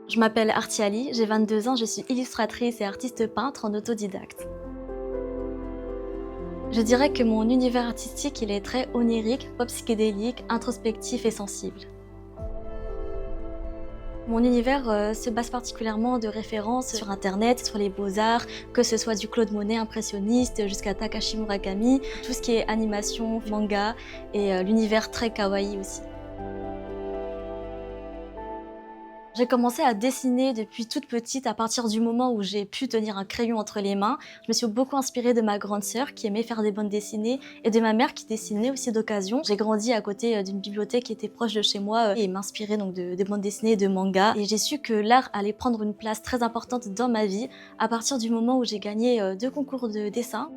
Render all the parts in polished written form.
Je m'appelle Artiali, j'ai 22 ans, je suis illustratrice et artiste peintre en autodidacte. Je dirais que mon univers artistique, il est très onirique, pop psychédélique, introspectif et sensible. Mon univers se base particulièrement de références sur internet, sur les beaux-arts, que ce soit du Claude Monet impressionniste jusqu'à Takashi Murakami, tout ce qui est animation, manga et l'univers très kawaii aussi. J'ai commencé à dessiner depuis toute petite à partir du moment où j'ai pu tenir un crayon entre les mains. Je me suis beaucoup inspirée de ma grande sœur qui aimait faire des bandes dessinées et de ma mère qui dessinait aussi d'occasion. J'ai grandi à côté d'une bibliothèque qui était proche de chez moi et m'inspirait donc de bandes dessinées et de mangas. Et j'ai su que l'art allait prendre une place très importante dans ma vie à partir du moment où j'ai gagné 2 concours de dessin.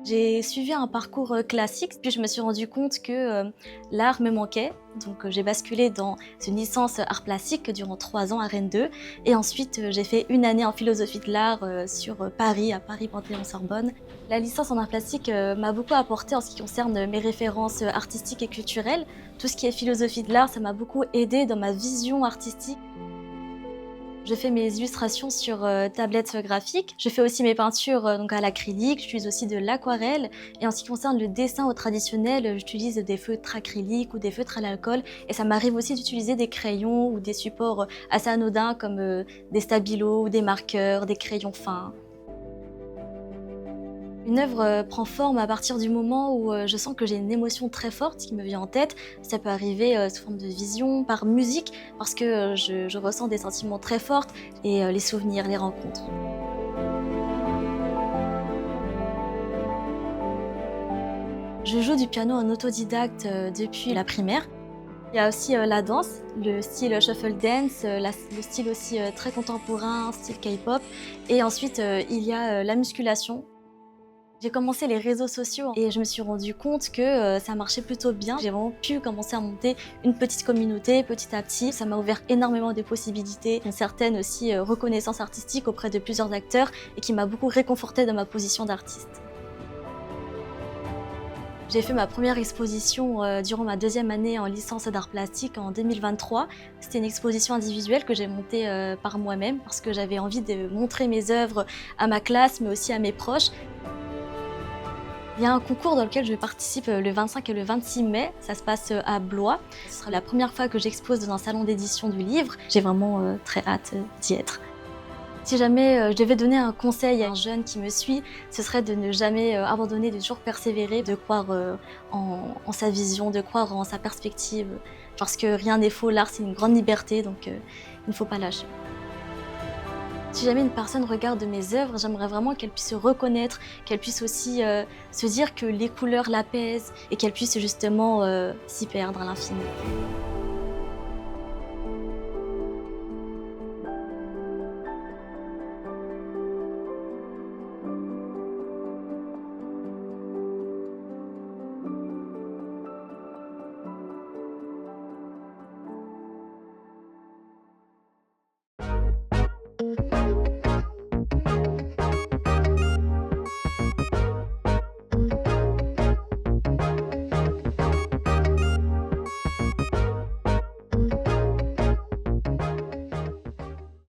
J'ai suivi un parcours classique, puis je me suis rendu compte que l'art me manquait. Donc j'ai basculé dans une licence art plastique durant 3 ans à Rennes 2. Et ensuite, j'ai fait une année en philosophie de l'art sur Paris, à Paris Panthéon-Sorbonne. La licence en art plastique m'a beaucoup apporté en ce qui concerne mes références artistiques et culturelles. Tout ce qui est philosophie de l'art, ça m'a beaucoup aidé dans ma vision artistique. Je fais mes illustrations sur tablette graphique. Je fais aussi mes peintures donc à l'acrylique. J'utilise aussi de l'aquarelle. Et en ce qui concerne le dessin au traditionnel, j'utilise des feutres acryliques ou des feutres à l'alcool. Et ça m'arrive aussi d'utiliser des crayons ou des supports assez anodins comme des stabilos ou des marqueurs, des crayons fins. Une œuvre prend forme à partir du moment où je sens que j'ai une émotion très forte qui me vient en tête. Ça peut arriver sous forme de vision, par musique, parce que je ressens des sentiments très forts et les souvenirs, les rencontres. Je joue du piano en autodidacte depuis la primaire. Il y a aussi la danse, le style shuffle dance, le style aussi très contemporain, style K-pop. Et ensuite, il y a la musculation. J'ai commencé les réseaux sociaux et je me suis rendu compte que ça marchait plutôt bien. J'ai vraiment pu commencer à monter une petite communauté petit à petit. Ça m'a ouvert énormément de possibilités, une certaine aussi reconnaissance artistique auprès de plusieurs acteurs et qui m'a beaucoup réconfortée dans ma position d'artiste. J'ai fait ma première exposition durant ma 2e année en licence d'art plastique en 2023. C'était une exposition individuelle que j'ai montée par moi-même parce que j'avais envie de montrer mes œuvres à ma classe mais aussi à mes proches. Il y a un concours dans lequel je participe le 25 et le 26 mai, ça se passe à Blois. Ce sera la première fois que j'expose dans un salon d'édition du livre. J'ai vraiment très hâte d'y être. Si jamais je devais donner un conseil à un jeune qui me suit, ce serait de ne jamais abandonner, de toujours persévérer, de croire en sa vision, de croire en sa perspective. Parce que rien n'est faux, l'art c'est une grande liberté, donc il ne faut pas lâcher. Si jamais une personne regarde mes œuvres, j'aimerais vraiment qu'elle puisse se reconnaître, qu'elle puisse aussi se dire que les couleurs l'apaisent et qu'elle puisse justement s'y perdre à l'infini.